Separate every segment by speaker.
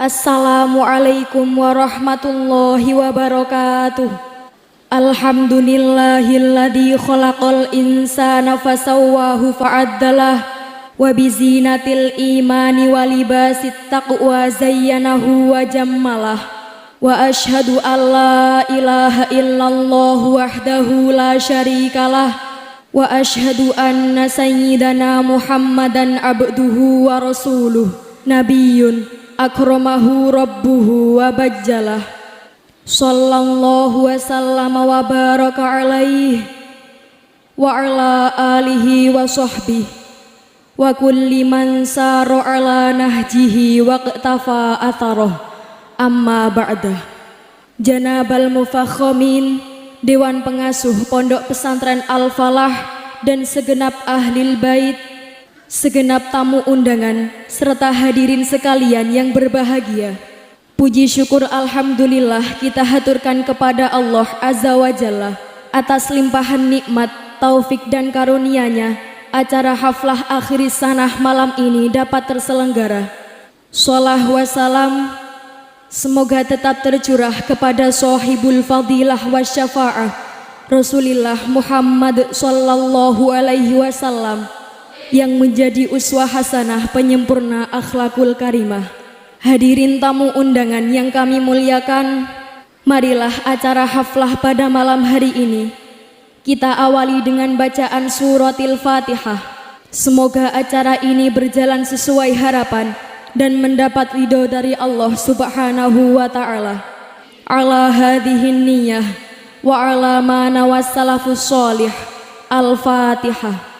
Speaker 1: Assalamualaikum warahmatullahi wabarakatuh. Alhamdulillahilladzi khalaqal insana fasawwahu fa'addalah wa bizinatil imani wa libasit taqwa zayyanahu wa jammalah. Wa ashhadu an la ilaha illallah wahdahu la syarikalah wa ashhadu anna sayyidana Muhammadan abduhu wa rasuluh nabiyyun akramahu rabbuhu wa bajjalah. Sallallahu wa sallama wa baraka alaihi wa ala alihi wa sahbihi wa kulli man sara ala nahjihi wa qtafa atharah. Amma ba'dah. Janabal mufakhamin, Dewan Pengasuh Pondok Pesantren Al-Falah dan segenap ahlil bait, segenap tamu undangan, serta hadirin sekalian yang berbahagia. Puji syukur alhamdulillah kita haturkan kepada Allah Azza wa Jalla atas limpahan nikmat, taufik dan karunia-Nya acara haflah akhir sanah malam ini dapat terselenggara. Shalah wa salam semoga tetap tercurah kepada sahibul fadilah wa syafa'ah Rasulillah Muhammad sallallahu alaihi wasallam yang menjadi uswah hasanah penyempurna akhlakul karimah. Hadirin tamu undangan yang kami muliakan, marilah acara haflah pada malam hari ini kita awali dengan bacaan suratil Fatihah. Semoga acara ini berjalan sesuai harapan dan mendapat ridho dari Allah Subhanahu wa ta'ala. Ala hadhihin niyah wa ala ma nawas salafus sholih. Al-Fatihah.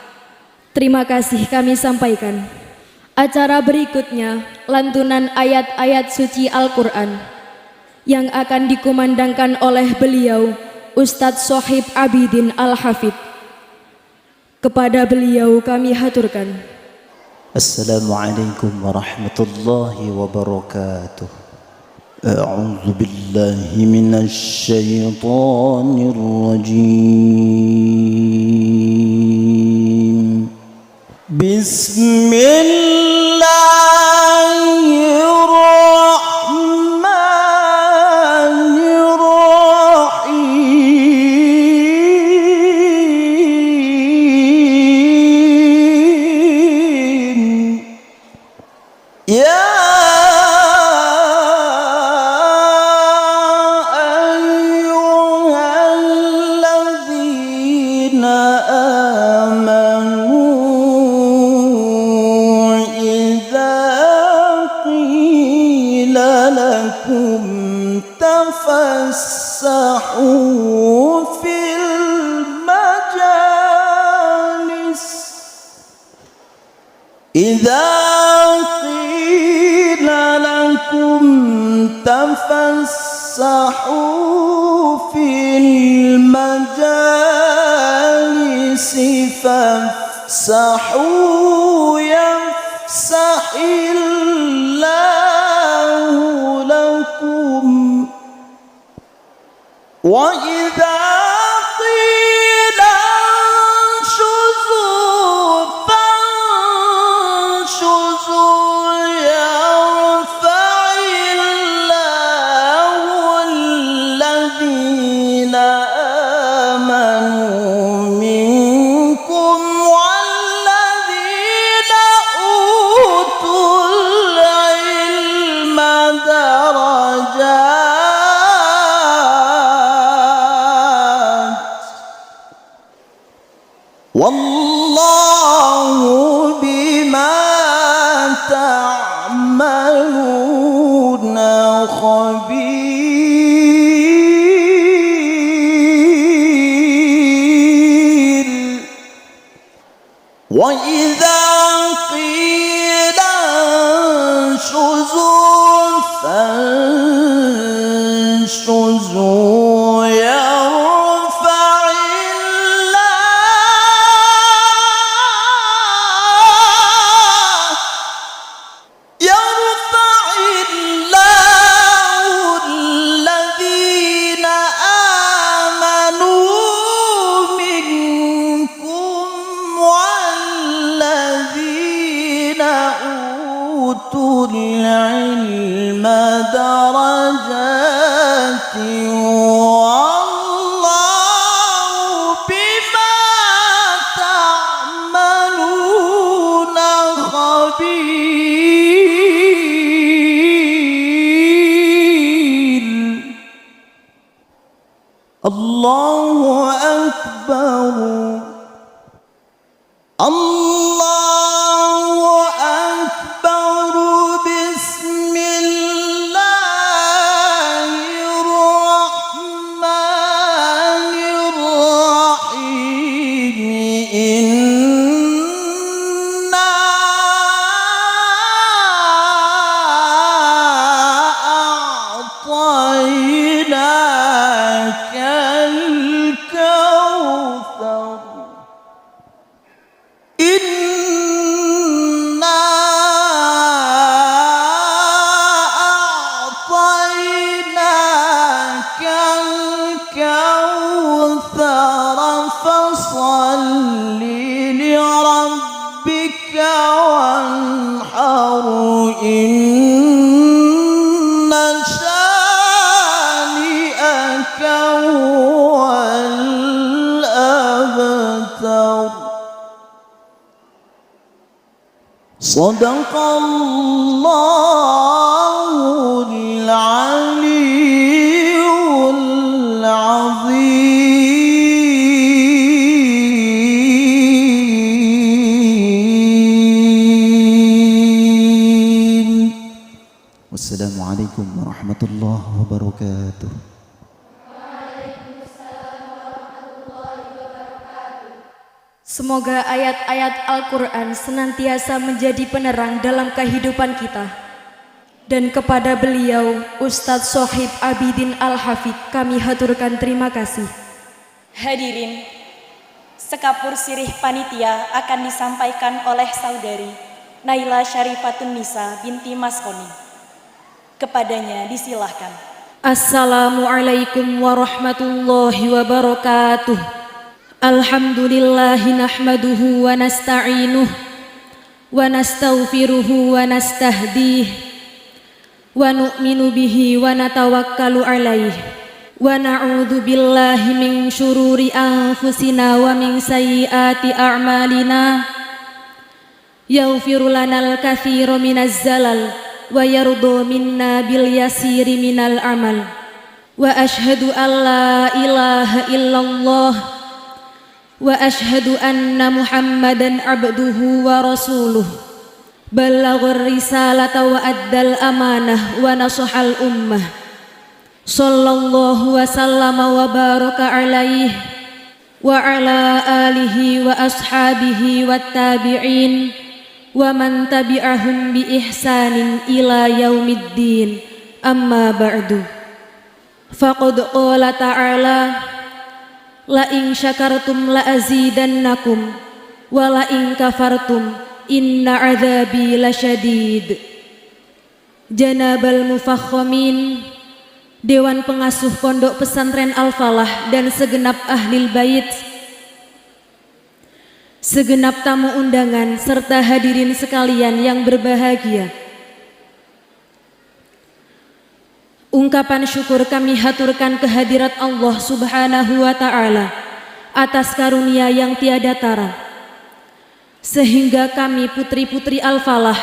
Speaker 1: Terima kasih kami sampaikan. Acara berikutnya lantunan ayat-ayat suci Al-Quran yang akan dikumandangkan oleh beliau Ustadz Sohib Abidin Al-Hafidh. Kepada beliau kami haturkan.
Speaker 2: Assalamualaikum warahmatullahi wabarakatuh. A'udzu billahi minasy syaithanir rajim. Bismillahirrahmanirrahim. Ya ayyuhalladzina amanu lakum tafassahu fil majalis idza qila lakum tafassahu fil majalis fafsahu yafsahillahu lakum wa idza qila anshuzu fanshuzu yarfa'illahu alladhina amanu minkum walladhina utul ilma darajat. Wallahu bima ta'maluna khabir. Wa idza qila anshuzu fanshuzu utul ilma درجات والله بما تعملون خبير. الله أكبر. الله أكبر. بسم الله الرحمن الرحيم. إنا أعطيناك الكوثر. إنا أعطيناك الكوثر فصل لربك وانحر. إن شانئك هو الأبتر. صدق الله العلي العظيم. والسلام عليكم ورحمة الله وبركاته.
Speaker 1: Semoga ayat-ayat Al-Quran senantiasa menjadi penerang dalam kehidupan kita. Dan kepada beliau, Ustadz Sohib Abidin Al-Hafid, kami haturkan terima kasih.
Speaker 3: Hadirin, sekapur sirih panitia akan disampaikan oleh saudari Naila Syarifatun Nisa binti Maskoni. Kepadanya disilahkan.
Speaker 1: Assalamualaikum warahmatullahi wabarakatuh. Alhamdulillahi nahmaduhu wa nasta'inuh wa nastaghfiruhu wa nastahdih wa nu'minu bihi wa natawakkalu alaih wa na'udzu billahi min syururi anfusina wa min sayyiati a'malina. Yaghfiru lanal katsira minaz zalal wa yardu minna bil yasiri minal amal. Wa ashhadu an la ilaha illallah wa ashhadu anna Muhammadan abduhu wa rasuluh. Ballaghar risalata wa addal amanah wa nasahal ummah. Sallallahu wa sallama wa baraka alaihi wa ala alihi wa ashabihi wa tabi'in wa man tabi'ahum bi ihsanin ila yaumiddin. Amma ba'du. Faqad qala ta'ala la in syakartum la azidannakum wa la in kafartum inna adzabi lasyadid. Janabal Mufakhamin, Dewan Pengasuh Pondok Pesantren Al-Falah dan segenap ahlil bait, segenap tamu undangan serta hadirin sekalian yang berbahagia. Ungkapan syukur kami haturkan kehadirat Allah Subhanahu wa ta'ala atas karunia yang tiada tara, sehingga kami putri-putri Al-Falah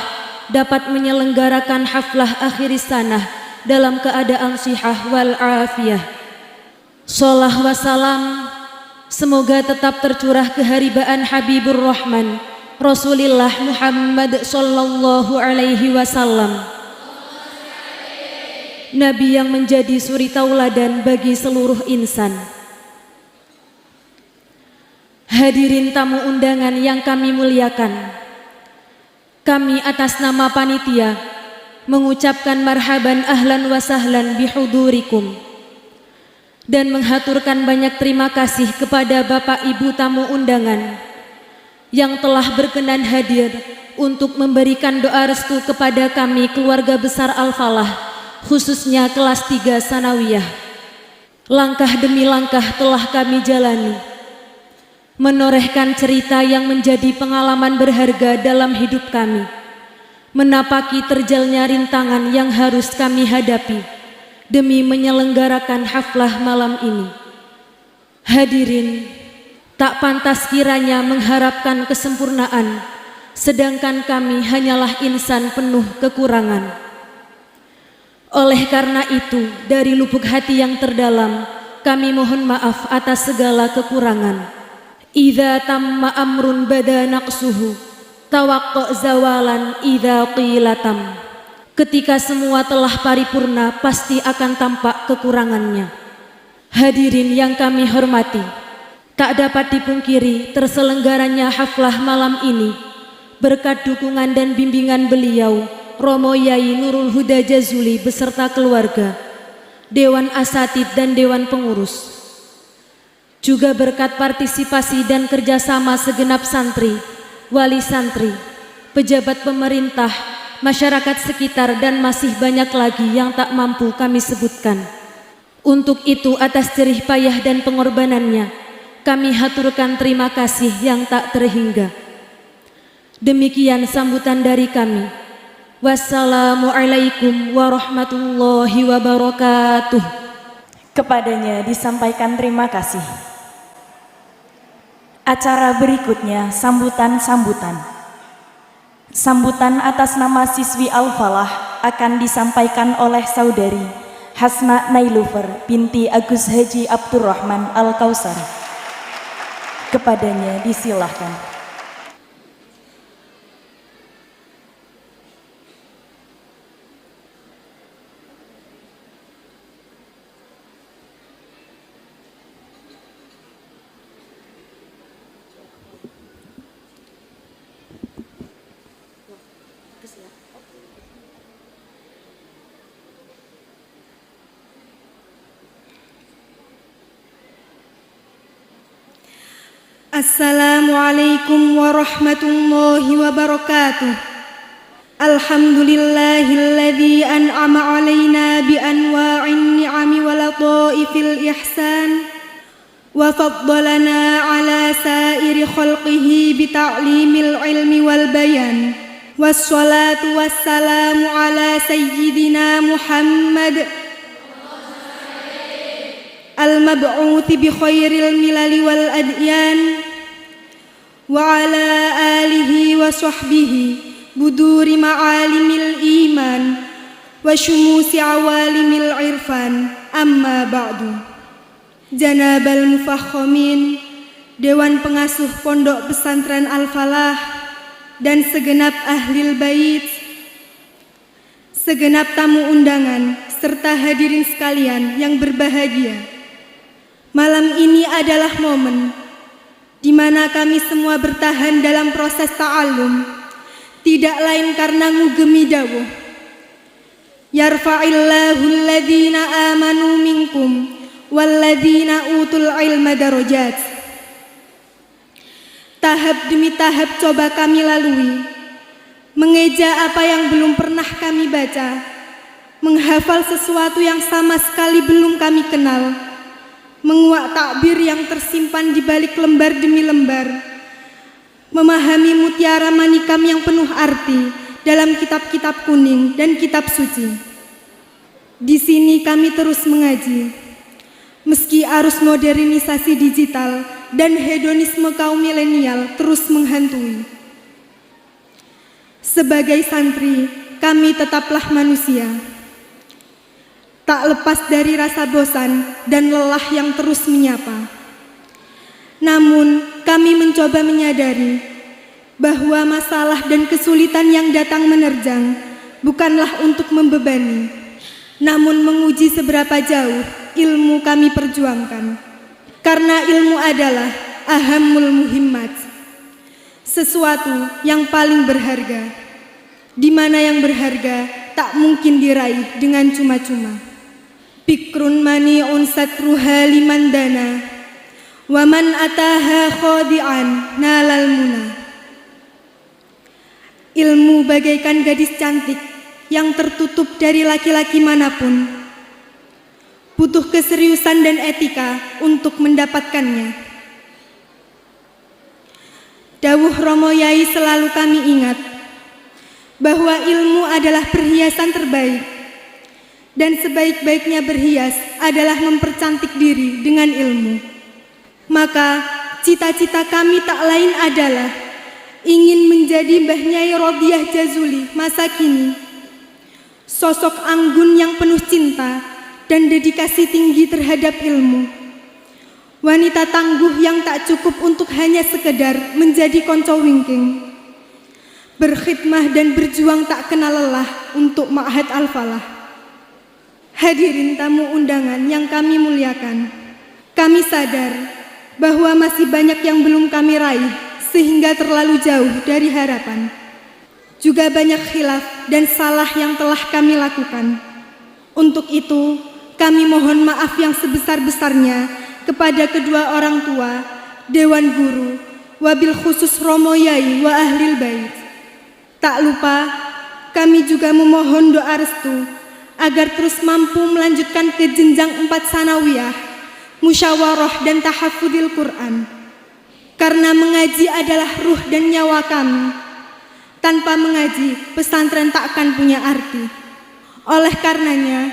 Speaker 1: dapat menyelenggarakan haflah akhir sanah dalam keadaan sihah wal afiyah. Shalah wa salam semoga tetap tercurah keharibaan Habibur Rahman Rasulullah Muhammad sallallahu alaihi wasallam, Nabi yang menjadi suri tauladan bagi seluruh insan. Hadirin tamu undangan yang kami muliakan, kami atas nama panitia mengucapkan marhaban ahlan wa sahlan bihudurikum dan menghaturkan banyak terima kasih kepada Bapak Ibu tamu undangan yang telah berkenan hadir untuk memberikan doa restu kepada kami keluarga besar Al-Falah, khususnya kelas 3 sanawiyah. Langkah demi langkah telah kami jalani, menorehkan cerita yang menjadi pengalaman berharga dalam hidup kami, menapaki terjalnya rintangan yang harus kami hadapi demi menyelenggarakan haflah malam ini. Hadirin, tak pantas kiranya mengharapkan kesempurnaan, sedangkan kami hanyalah insan penuh kekurangan. Oleh karena itu, dari lubuk hati yang terdalam, kami mohon maaf atas segala kekurangan. Idza tamma amrun bada naqsuhu, tawaqqa zawalan idza qila tam. Ketika semua telah paripurna, pasti akan tampak kekurangannya. Hadirin yang kami hormati, tak dapat dipungkiri terselenggaranya haflah malam ini berkat dukungan dan bimbingan beliau, Romo Yai Nurul Huda Jazuli beserta keluarga, Dewan Asatid dan Dewan Pengurus. Juga berkat partisipasi dan kerjasama segenap santri, wali santri, pejabat pemerintah, masyarakat sekitar, dan masih banyak lagi yang tak mampu kami sebutkan. Untuk itu, atas jerih payah dan pengorbanannya, kami haturkan terima kasih yang tak terhingga. Demikian sambutan dari kami. Wassalamualaikum warahmatullahi wabarakatuh.
Speaker 3: Kepadanya disampaikan terima kasih. Acara berikutnya sambutan-sambutan. Sambutan atas nama siswi Al-Falah akan disampaikan oleh saudari Hasna Nailufer binti Agus Haji Abdurrahman Al-Kausar. Kepadanya disilahkan.
Speaker 4: Assalamualaikum warahmatullahi wabarakatuh. Alhamdulillahilladzi an'ama alaina bi anwa'in ni'ami wa lataifil ihsan wa faddalana ala sairi khalqihi bi ta'limil ilmi wal bayan. Wassalatu wassalamu ala sayyidina Muhammad al-mab'uthi bi khairil milali wal adyan wa ala alihi wa sahbihi buduri ma'alimil iman wa syumusi awalimil irfan, amma ba'du. Janabal mufakhamin, Dewan Pengasuh Pondok Pesantren Al-Falah dan segenap ahlil bait, segenap tamu undangan serta hadirin sekalian yang berbahagia. Malam ini adalah momen di mana kami semua bertahan dalam proses ta'allum, tidak lain karena ngugemi dawuh yarfa'illahu alladhina amanu minkum walladhina utul ilma darajat. Tahap demi tahap coba kami lalui, mengeja apa yang belum pernah kami baca, menghafal sesuatu yang sama sekali belum kami kenal, menguak takbir yang tersimpan di balik lembar demi lembar, memahami mutiara manikam yang penuh arti dalam kitab-kitab kuning dan kitab suci. Di sini kami terus mengaji, meski arus modernisasi digital dan hedonisme kaum milenial terus menghantui. Sebagai santri, kami tetaplah manusia, tak lepas dari rasa bosan dan lelah yang terus menyapa. Namun, kami mencoba menyadari bahwa masalah dan kesulitan yang datang menerjang bukanlah untuk membebani, namun menguji seberapa jauh ilmu kami perjuangkan. Karena ilmu adalah ahammul muhimmat, sesuatu yang paling berharga, di mana yang berharga tak mungkin diraih dengan cuma-cuma. Pikrun mani'un satruha liman dana wa man ataha khadi'an nalal muna. Ilmu bagaikan gadis cantik yang tertutup dari laki-laki manapun, butuh keseriusan dan etika untuk mendapatkannya. Dawuh Romo Yai selalu kami ingat, bahwa ilmu adalah perhiasan terbaik, dan sebaik-baiknya berhias adalah mempercantik diri dengan ilmu. Maka cita-cita kami tak lain adalah ingin menjadi Mbah Nyai Rodiah Jazuli masa kini, sosok anggun yang penuh cinta dan dedikasi tinggi terhadap ilmu, wanita tangguh yang tak cukup untuk hanya sekedar menjadi konco wingking, berkhidmah dan berjuang tak kenal lelah untuk Ma'had Al-Falah. Hadirin tamu undangan yang kami muliakan, kami sadar bahwa masih banyak yang belum kami raih sehingga terlalu jauh dari harapan. Juga banyak khilaf dan salah yang telah kami lakukan. Untuk itu, kami mohon maaf yang sebesar-besarnya kepada kedua orang tua, Dewan Guru, wabil khusus Romo Yai wa Ahlil Bait. Tak lupa, kami juga memohon doa restu agar terus mampu melanjutkan ke jenjang 4 sanawiyah, musyawarah dan tahafudil Quran. Karena mengaji adalah ruh dan nyawa kami. Tanpa mengaji, pesantren tak akan punya arti. Oleh karenanya,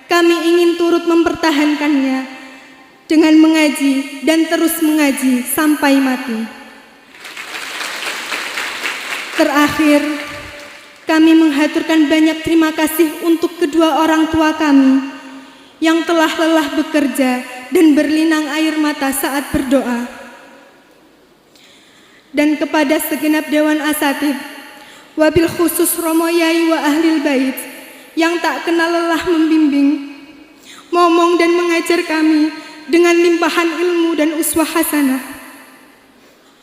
Speaker 4: kami ingin turut mempertahankannya dengan mengaji dan terus mengaji sampai mati. Terakhir, kami menghaturkan banyak terima kasih untuk kedua orang tua kami yang telah lelah bekerja dan berlinang air mata saat berdoa. Dan kepada segenap Dewan Asatid, wabil khusus Romo Yai wa Ahlil Bait yang tak kenal lelah membimbing, ngomong dan mengajar kami dengan limpahan ilmu dan uswah hasanah.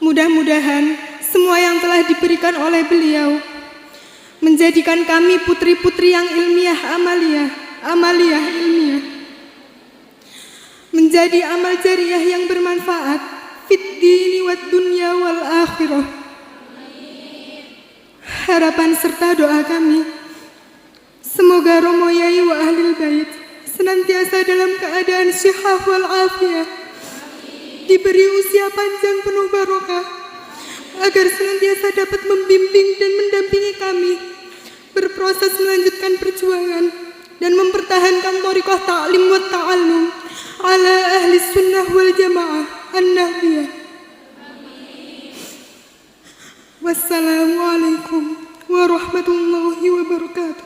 Speaker 4: Mudah-mudahan semua yang telah diberikan oleh beliau menjadikan kami putri-putri yang ilmiah amaliyah ilmiah, menjadi amal jariah yang bermanfaat fit dini wad dunya wal akhirah. Harapan serta doa kami, semoga Romo Yai wa Ahlil Bait senantiasa dalam keadaan syihah wal afiyah, diberi usia panjang penuh barokah, agar senantiasa dapat membimbing dan mendampingi kami berproses melanjutkan perjuangan dan mempertahankan thariqah ta'lim wa ta'allum ala ahli sunnah wal jamaah an-nahdiyah. Wassalamualaikum warahmatullahi wabarakatuh.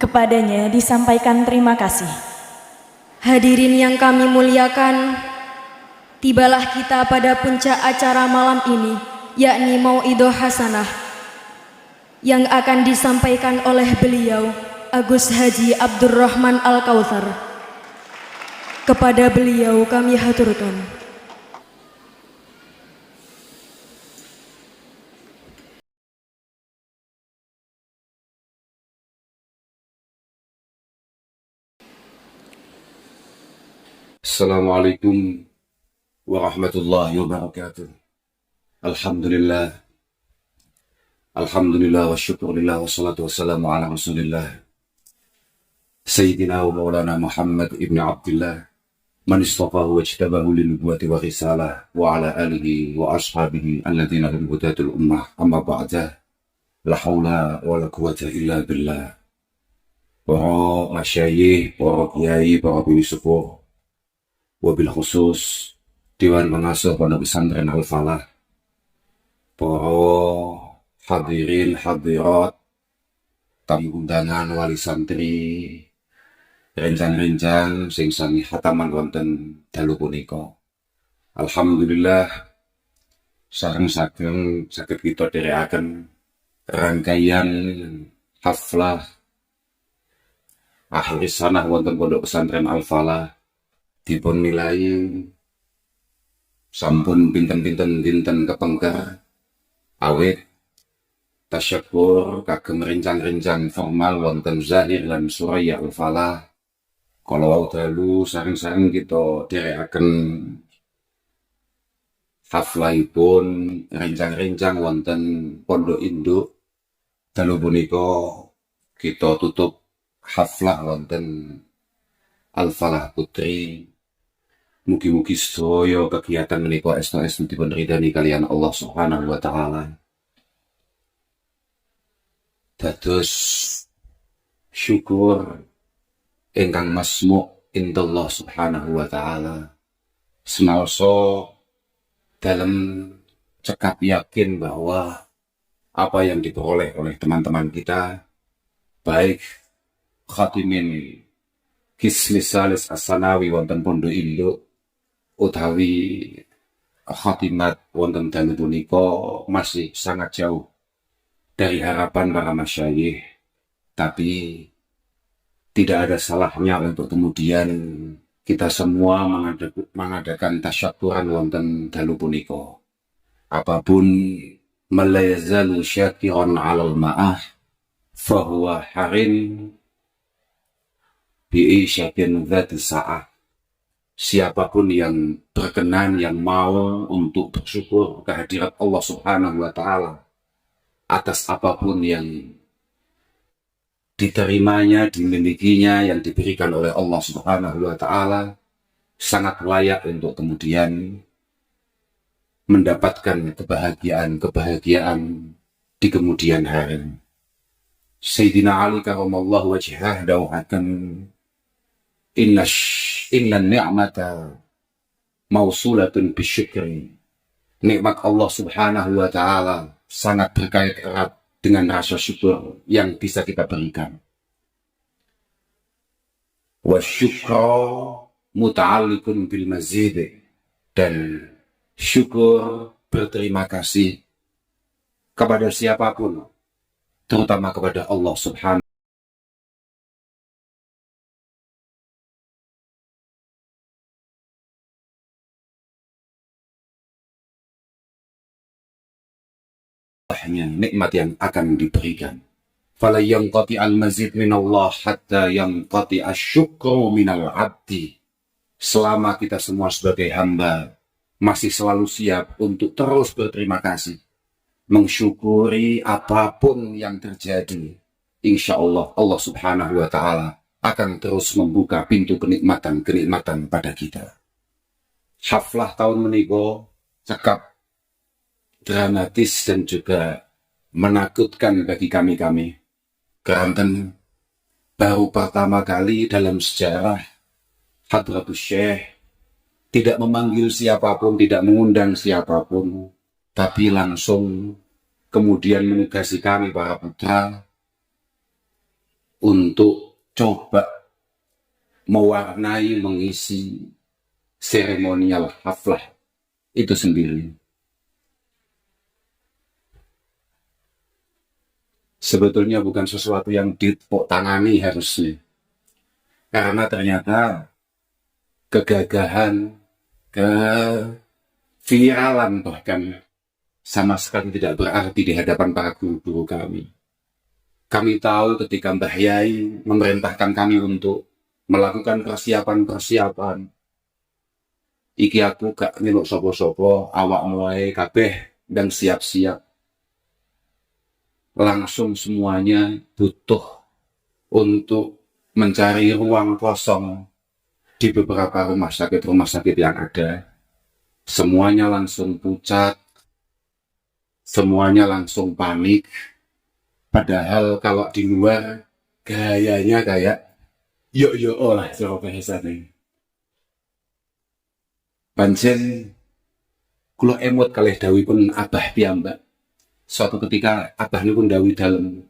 Speaker 3: Kepadanya disampaikan terima kasih.
Speaker 1: Hadirin yang kami muliakan, tibalah kita pada puncak acara malam ini, yakni Mau'idhah Hasanah, yang akan disampaikan oleh beliau, Agus Haji Abdurrahman Al-Kautsar. Kepada beliau kami haturkan.
Speaker 5: Assalamualaikum warahmatullahi wabarakatuh. Alhamdulillah. Alhamdulillah wa syukurillah wa salatu wassalamu ala rasulillah Sayyidina wa maulana Muhammad ibn Abdullah man istafahu wa ijtabahu linubuwati wa risalah wa ala alihi wa ashabihi alladhina hum hudatul ummah amma ba'dah la hawla wa la quwata illa billah. Para masyayikh, para kiai, para bini sepuh, wabil khusus Dewan Pengasuh Pondok Pesantren Al-Falah, para hadirin hadirat, tamu undangan wali santri, rencang-rencang sing sami khataman wonten dalu punika. Alhamdulillah sareng saged kita dherekaken rangkaian haflah akhir sanah wonten Pondok Pesantren Al-Falah dipun nilai sampun pinten-pinten dinten kepengker awit tasyakur kagem rencang-rencang formal wonten Zahir lan Suraya Al-Falah. Kalau wau dalu sareng-sareng kita dherekaken haflaipun rencang-rencang wonten Pondok Induk. Dalu punika kita tutup haflah wonten Al-Falah Putri. Mugi-mugi sedaya kegiatan menika estu-estu dipun ridani kalian Allah Subhanahu wa taala. Dados syukur ingkang masmu' indallah Subhanahu wa taala. Semalso dalam cekap yakin bahwa apa yang diperoleh oleh teman-teman kita, baik khatimin Kismis Salis As-Sanawi wonten Pondok Induk utawi khatimat wonten dalu punika masih sangat jauh dari harapan para masyayikh, tapi tidak ada salahnya untuk kemudian kita semua mengadakan tasyakuran wonten dalu punika. Apapun malayazalu syakiran alal ma'ah fahuwa harin bi'isyakin dhati sa'ah. Siapapun yang berkenan, yang mau untuk bersyukur kehadirat Allah Subhanahu wa ta'ala atas apapun yang diterimanya, dimilikinya, yang diberikan oleh Allah Subhanahu wa ta'ala, sangat layak untuk kemudian mendapatkan kebahagiaan di kemudian hari. Sayyidina Ali karamallahu wajhah dawa'akan inna ni'mata mausulatun bisyukri. Nikmat Allah Subhanahu wa ta'ala sangat berkait erat dengan rasa syukur yang bisa kita berikan. Wa syukra muta'alliqun bil mazid, dan syukur berterima kasih kepada siapapun, terutama kepada Allah Subhanahu nikmat yang akan diberikan. Fala yanqati al-mazid minallah hatta yanqati asyukru minal abdi. Selama kita semua sebagai hamba masih selalu siap untuk terus berterima kasih, mensyukuri apapun yang terjadi, insya Allah Allah Subhanahu wa ta'ala akan terus membuka pintu kenikmatan pada kita. Haflah tahun menika cekap dramatis dan juga menakutkan bagi kami. Keranten baru pertama kali dalam sejarah Hadratus Syekh tidak memanggil siapapun, tidak mengundang siapapun, tapi langsung kemudian menugasi kami para putra untuk coba mewarnai, mengisi seremonial haflah itu sendiri. Sebetulnya bukan sesuatu yang ditepuk tangani harusnya, karena ternyata kegagahan, keviralan bahkan sama sekali tidak berarti di hadapan para guru-guru kami. Kami tahu ketika Mbah Yai memerintahkan kami untuk melakukan persiapan. Iki aku gak nyeluk sopo-sopo, awak mulai kabeh dan siap-siap. langsung semuanya butuh untuk mencari ruang kosong di beberapa rumah sakit yang ada. Semuanya langsung pucat, semuanya langsung panik. Padahal kalau di luar gayanya kayak yo lah cara bahasane. Pancen kula emut kalih dawuhipun Abah piyambak. Suatu ketika Abah niku dawuh dalem,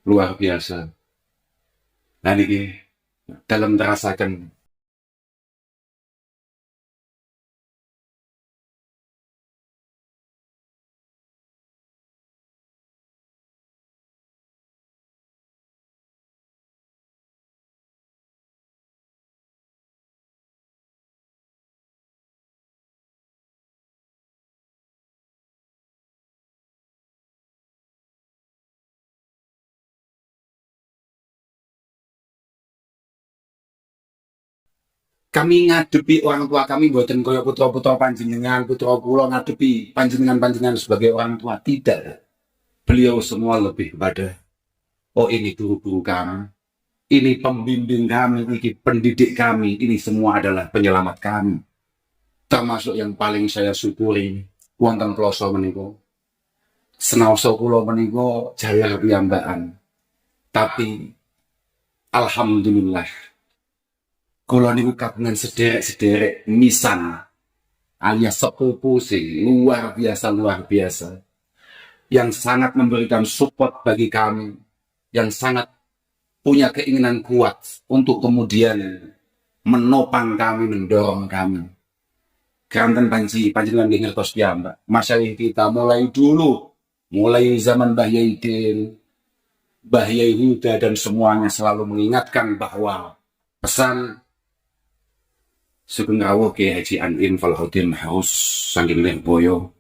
Speaker 5: luar biasa. Nah niki dalam terasakan kami ngadepi orang tua kami buatan koyo putra-putra panjenengan, putra kula ngadepi panjenengan sebagai orang tua, tidak. Beliau semua lebih kepada, oh ini guru-guru kami, ini pembimbing kami, ini pendidik kami, ini semua adalah penyelamat kami. Termasuk yang paling saya syukuri, wonten ploso menika. Senaosa kula menika jalar piyambakan. Tapi alhamdulillah kula niku kagungan sederek-sederek misan alias sepupu sing luar biasa yang sangat memberikan support bagi kami, yang sangat punya keinginan kuat untuk kemudian menopang kami, mendorong kami. Keranten panjenengan nggih ngertos piyambak, masyayikh kita mulai dulu, mulai zaman Mbah Yaidin, Mbah Yai Huda dan semuanya selalu mengingatkan bahwa pesan Sugeng rawuh Kiai Haji Anwin Falahuddin Mahrus saking Lirboyo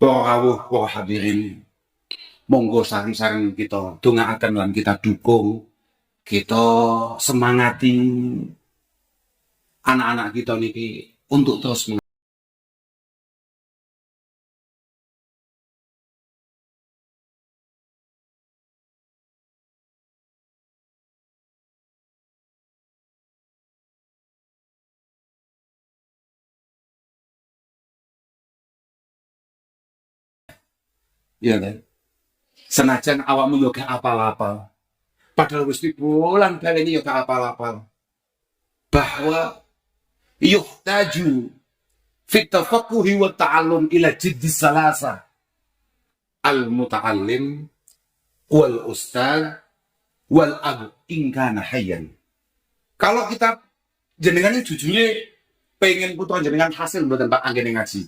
Speaker 5: Para rawuh, para hadirin, monggo sareng-sareng kita dongaaken lan kita dukung, kita semangati anak-anak kita niki untuk terus ya kan? Senajan awakmu yo gak apal-apal. Padahal wis bulan baleni yo gak apal-apal. Bahwa yuhtaju fit tafaqquhi wa ta'allum ila jiddi salasa. Al-muta'allim wal ustaz wal abu in kana hayyan. Kalau kita jenengan jujurnya pengen putra jenengan hasil mboten Pak anggene ngaji.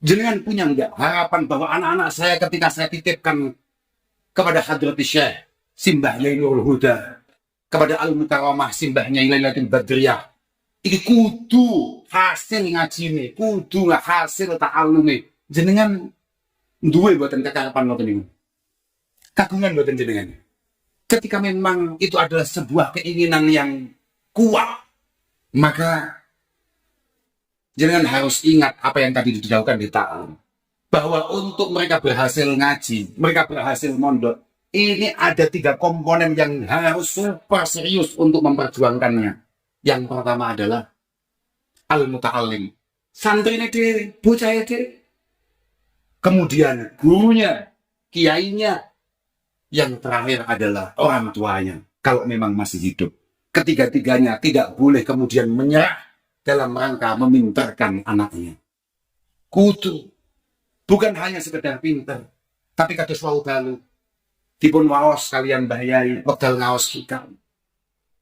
Speaker 5: Jenengan punya enggak harapan bahwa anak-anak saya ketika saya titipkan kepada Hadrati Syekh Simbah Nyai Nurul Huda, kepada Al-Mukarramah Simbah Nyai Lailatul Badriyah, iki kudu hasil ngajine, kudu hasil ta'allume. Jenengan duwe mboten kekarepan ngoten niku. Kagungan mboten jenengan. Ketika memang itu adalah sebuah keinginan yang kuat, maka jangan harus ingat apa yang tadi dijauhkan di ta'alum. Bahwa untuk mereka berhasil ngaji, mereka berhasil mondok, ini ada 3 komponen yang harus super serius untuk memperjuangkannya. Yang pertama adalah al-muta'allim. Santri ini diri, bocah diri. Kemudian gurunya, kiainya. Yang terakhir adalah orang tuanya, kalau memang masih hidup. Ketiga-tiganya tidak boleh kemudian menyerah dalam rangka memintarkan anaknya. Kudu bukan hanya sekedar pinter, tapi kados wau dalu dipun waos kalian bahayai wekdal ngaos hikam.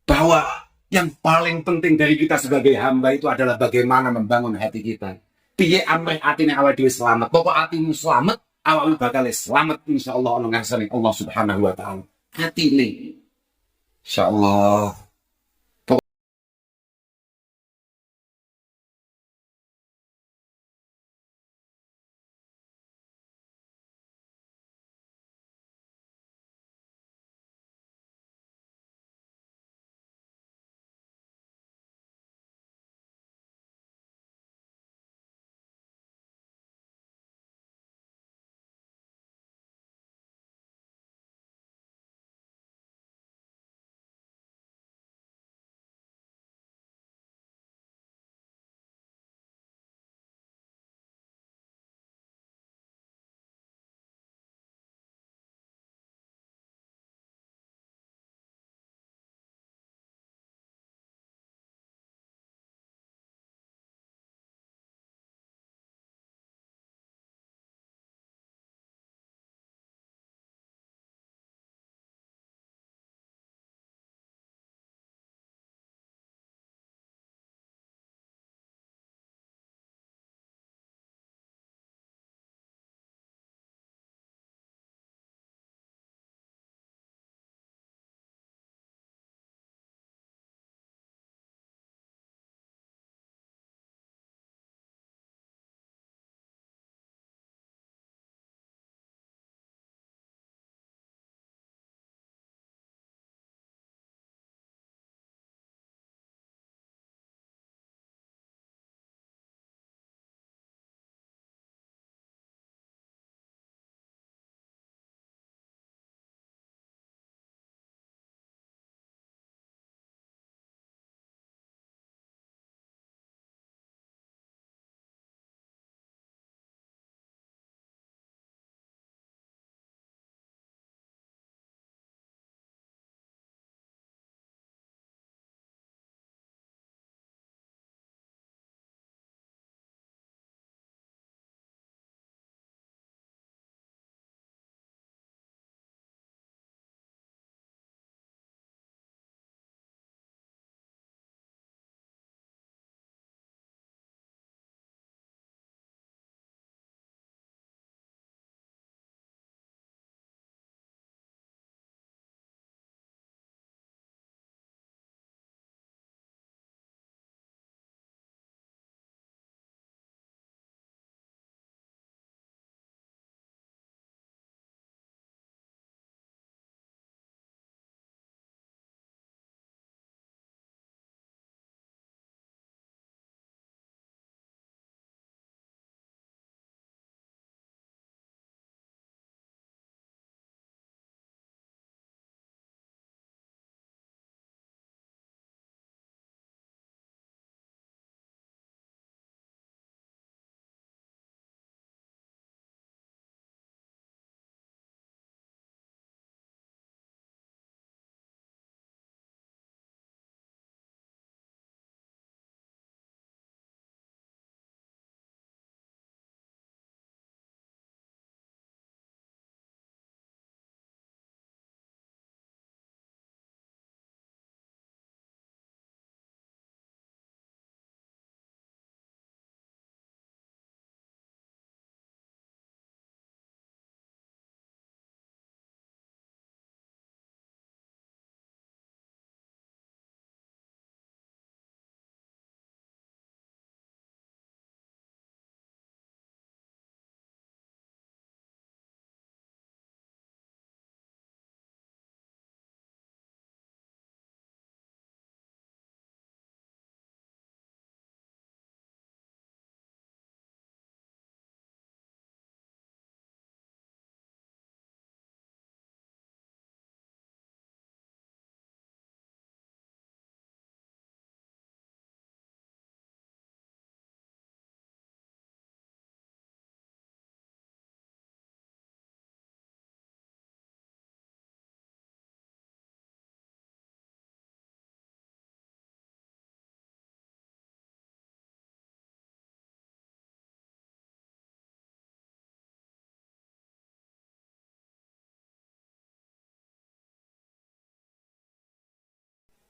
Speaker 5: Bahwa yang paling penting dari kita sebagai hamba itu adalah bagaimana membangun hati kita. Piye amrih atine awake dhewe selamat. Pokok atimu selamat, awakmu bakal selamat insyaallah ana ngarsane Allah Subhanahu wa taala. Atine insyaallah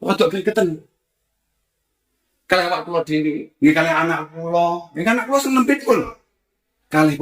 Speaker 5: Rodok gregeten. Kalih awak kula dhewe, nggih kalih anak kula, nggih anak kula seneng pitpul. Kalih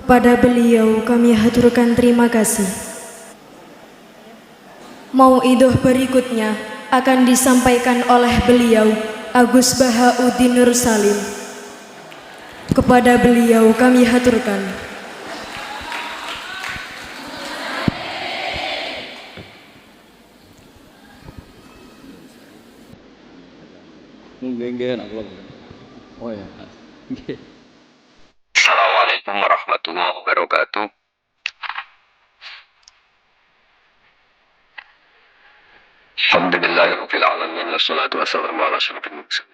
Speaker 1: Kepada beliau kami haturkan terima kasih. Mauidhah berikutnya akan disampaikan oleh beliau Agus Bahauddin Nur Salim. Kepada beliau kami haturkan.
Speaker 6: Oh ya.
Speaker 7: Assalamualaikum warahmatullahi wabarakatuh. Alhamdulillahirabbil alamin wassalatu wassalamu ala asyrofil mursalin.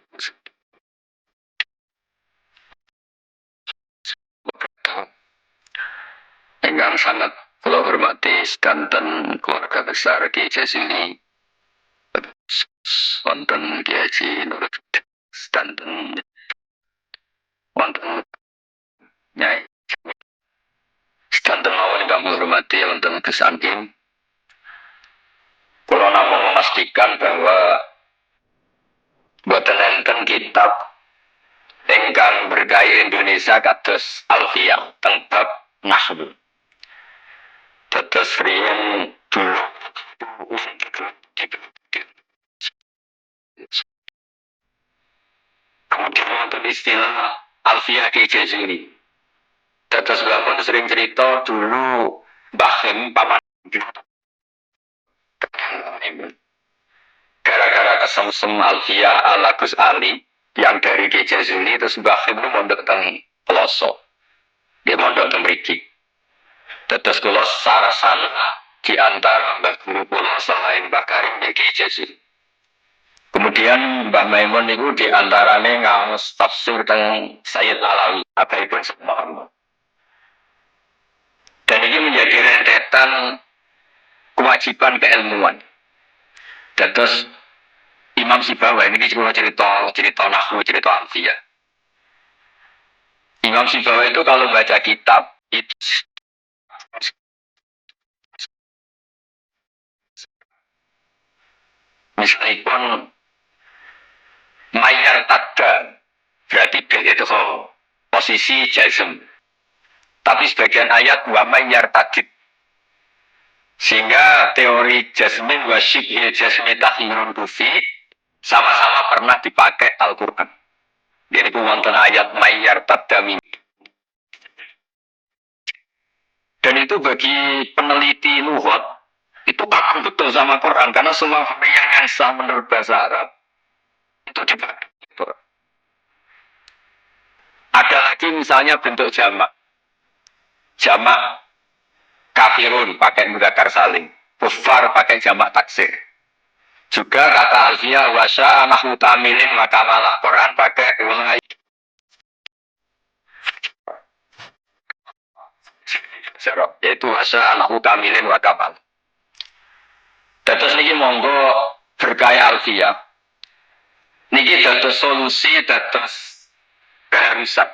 Speaker 7: Ingkang sangat kula hormati sedanten keluarga besar Ki Jazili, wonten Ki Haji Nur sedanten wonten Nyai sedanten mawon ingkang hormati wonten Gus Angking. Kula namung memastikan bahwa boten enten kitab ingkang bergaya Indonesia kados Alfiyah teng bab nahwu. Dados riyen dulu kemudian wonten istilah Alfiyah Ki Jazili. Dados bapak sering cerita dulu Mbah Khem paman gara-gara kesemsem Alfiyah ala Gus Ali yang dari Ki Jazili, terus Mbah Khem mondok teng Peloso, dia mondok teng mriki. Terus kula sarasan di antara Mbah Guru kula selain Mbah Karim Ki Jazili. Kemudian Mbah Maimun itu di antarane ngaos tafsir teng Sayyid Alawi abaipun semua. Dan ini menjadi rentetan kewajiban keilmuan. Terus Imam Sibawai ini juga cerita nahwu, cerita alfiyah. Imam Sibawai itu kalau baca kitab itu misalnya mayar tadda berarti bil itu posisi jazm, tapi sebagian ayat wa mayar tadid, sehingga teori jazmin wa syibhil jazmi takhirun kufi sama-sama pernah dipakai Al-Quran. Jadi wonten ayat mayar tadda. Dan itu bagi peneliti lughat itu paham betul sama Quran, karena semua yang sah menurut bahasa Arab itu dipakai. Ada lagi misalnya bentuk jamak kafirun pakai mudzakkar salim, kufar pakai jamak taksir. Juga kata alfiyah wasya nahwu tamilin wa kamalah, Quran pakai ulai. Yaitu wasya nahwu tamilin wa kamal. Terus niki monggo berkaya alfiyah. Niki dados solusi, dados keharusan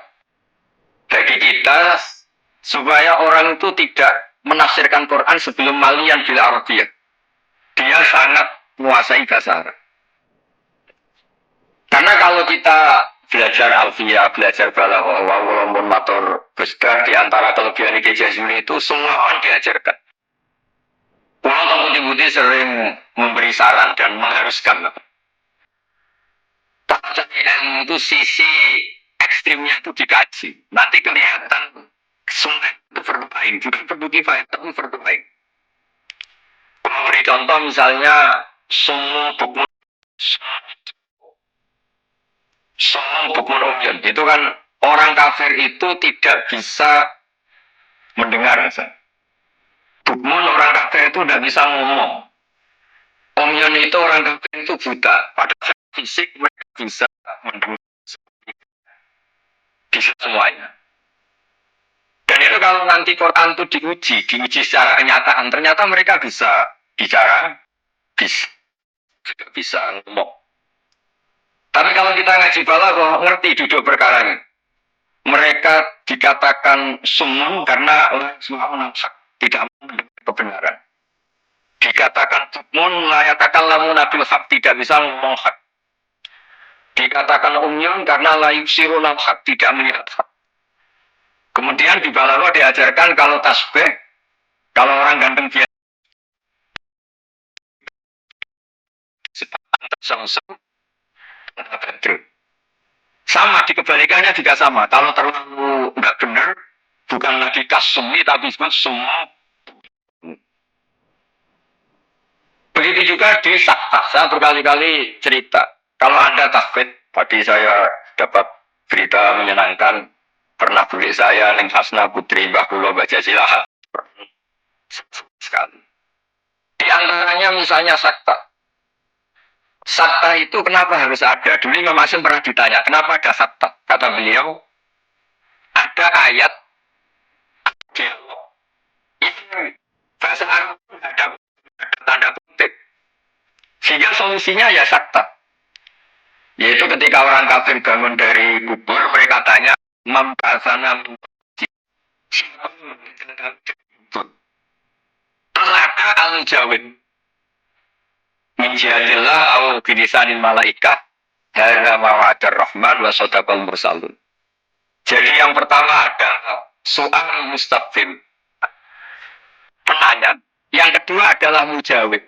Speaker 7: bagi kita supaya orang itu tidak menafsirkan Quran sebelum malian bil Arabiyah. Dia sangat menguasai bahasa Arab. Karena kalau kita belajar alfiyah, belajar balaghah, walaupun matur besar di antara kelebihan Ki Jazili itu semua orang diajarkan. Pulau Tengku Putih sering memberi saran dan mengharuskan. Tapi ilmu itu sisi ekstrimnya itu dikaji. Nanti kelihatan semua itu fardu ain, juga fardu kifayah, tapi fardu ain. Memberi contoh misalnya semua bukmun umyun itu kan orang kafir itu tidak bisa mendengar. Bukmun orang kafir itu tidak bisa ngomong. Umyun itu orang kafir itu buta. Pada fisik mereka bisa mendengar. Bisa semuanya. Dan itu kalau nanti Quran itu diuji secara kenyataan, ternyata mereka bisa bicara, bisa ngomong. Tapi kalau kita ngaji balaghah, ngerti duduk perkaranya. Mereka dikatakan summun karena Allah SWT tidak mendengar kebenaran. Dikatakan bukmun layatakan lamun nabil hak, tidak bisa ngomong hak. Dikatakan umyun karena la yubsirul hak, tidak melihat hak. Kemudian di Balaghah diajarkan kalau tasbih, kalau orang ganteng biasa sengsem badrun. Sama di kebalikannya juga sama. Kalau terlalu nggak benar, bukan lagi kasumi tapi disebut summa. Begitu juga di sakta. Saya berkali-kali cerita. Kalau Anda takbir, tadi saya dapat berita menyenangkan. Pernah beli saya, Neng Hasna Putri Mbah Kulo baca silahat. Sekali. Di antaranya misalnya sakta. Sakta itu kenapa harus ada? Dulu Imam Hasim pernah ditanya, kenapa ada sakta? Kata beliau, ada ayat dialog. Ini bahasa Arab ada tanda kutip. Sehingga solusinya ya sakta. Yaitu ketika orang kafir bangun dari kubur, mereka tanya, membahasana terus ada al-jawid. Min jihadillah au binisanin malaikah hadza ma wa'adar rahman wa sadaqal mursalun. Jadi yang pertama ada soal mustaqim, penanya. Yang kedua adalah mujawib.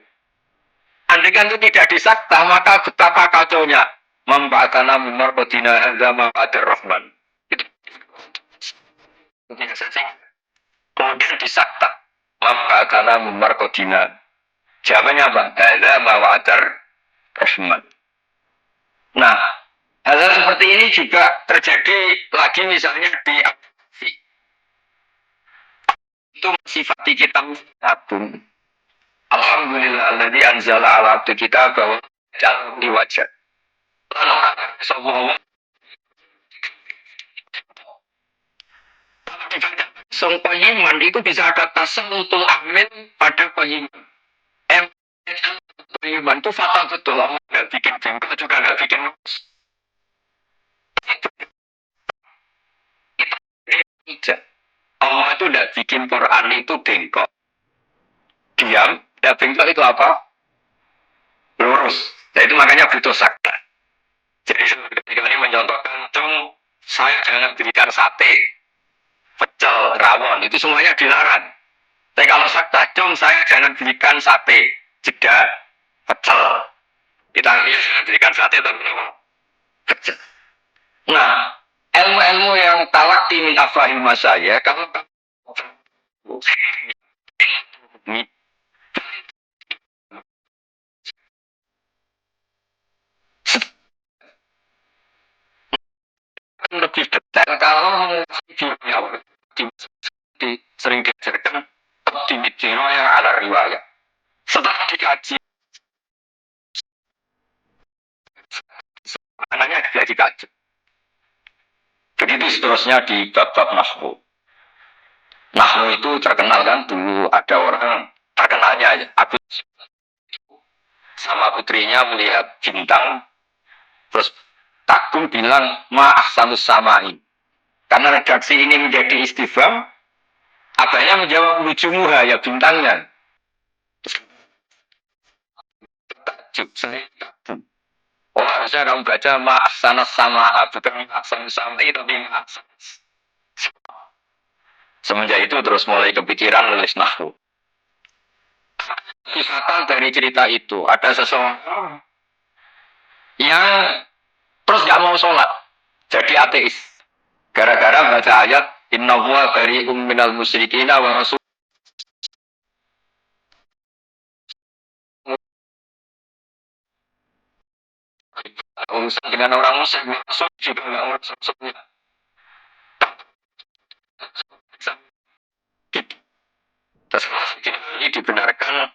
Speaker 7: Andai kan itu tidak disakta, maka betapa kacaunya. Membatana mimar kodina hadza ma wa'adar rahman. Itu kemudian disakta. Membatana mimar kodina. Jawabannya apa? Hadza ma wa'adar rahman. Nah, hal seperti ini juga terjadi lagi misalnya di itu sifat kita tabung. Alhamdulillah alladzi anzala ala abdi kita bahwa jalan di wajah. Lalu Sang pengiman itu bisa ada tasamutul amin pada pengiman. Pengiman itu fatal betul. Allah nggak bikin bengkok juga nggak bikin itu. Allah itu nggak bikin Quran itu bengkok. Diam, dan bengkok itu apa? Lurus. Nah, itu makanya butuh sakta. Jadi ketika ini mencontohkan, cung, saya jangan berikan sate, pecel, rawon, itu semuanya dilarang. Tapi kalau sakta, cung, saya jangan berikan sate, jeda, pecel. Kita jangan berikan sate, tapi pecel. Nah, ilmu-ilmu yang talak min afahim saya, kalau lebih detail kalau sering diajarkan optimisme yang ada riwayat. Setelah dikaji, anaknya juga dikaji. Begitu seterusnya di bab-bab nahwu. Nahwu itu terkenal kan dulu ada orang terkenalnya Abu sama putrinya melihat bintang, terus takkum bilang ma'ahsanus sama'i. Karena redaksi ini menjadi istifham, abahnya menjawab nujumuha, ya bintangnya. Takjub, saya takjub. Oh, harusnya kamu baca ma'ahsanus sama'a, bukan ma'ahsanus sama'i, tapi ma'ahsanus. Semenjak itu terus mulai kepikiran nulis nahwu. Kisah dari cerita itu, ada seseorang yang terus gak mau sholat, jadi ateis. Gara-gara baca ayat Inna huwa bari'um minal musyrikina wa rasul. Urusan dengan orang musyrik, masuk juga gak urus maksudnya. Terus ini dibenarkan,